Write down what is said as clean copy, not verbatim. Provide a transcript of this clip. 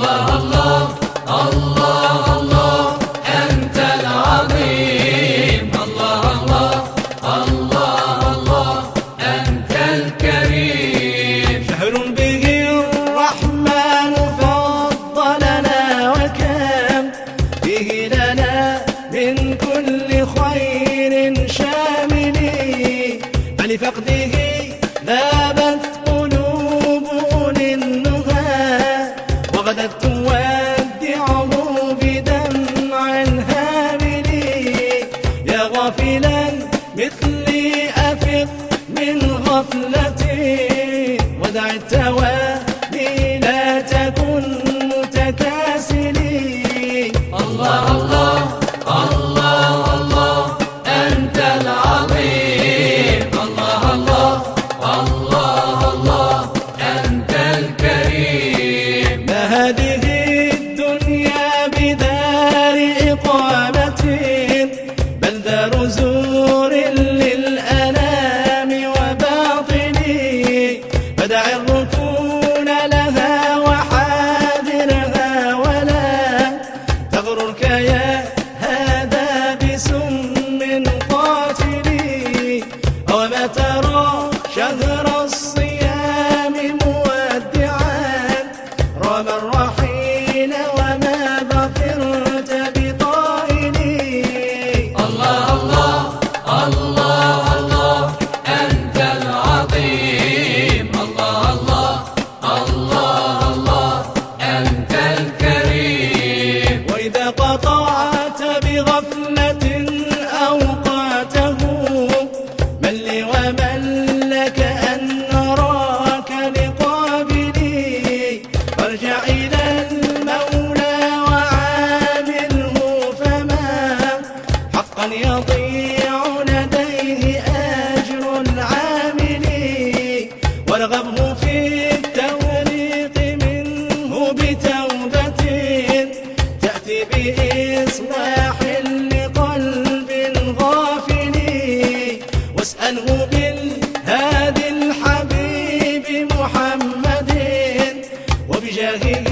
الله الله الله الله أنت العظيم، الله الله الله الله أنت الكريم. شهر به الرحمن فضلنا وكم به لنا من كل خير شامل، فلفقده ذابت قلوب أولي النهى وغدت تودعه بدمع هامل. يا غافلا مثلي أفق من غفلتي ودع التوالي لا تكن متكاسلي. الله الله الله الله أنت العظيم، الله الله الله الله أنت الكريم. ما هذه الدنيا بدار إقامة بل دار زور للأنام وباطل، فدع الركون لها وحاذرها ولا تغررك يا هذا بسم قاتل. وما ترى شهر الصيام مودعا رام الرحيل وما ظفرت بطائلي. الله الله الله الله أنت العظيم، الله الله الله الله أنت الكريم. وإذا قطعت بغفلة أوقاته من لي ومن لك أن نراك لقابلي، فارجع إلى المولى وعامله فما حقا يضيع لديه أجر العامل. وارغبه في التوريق منه بتوبة تأتي بإصلاح لقلب غافل. واسأله بالهادي الحبيب محمد وبجاهه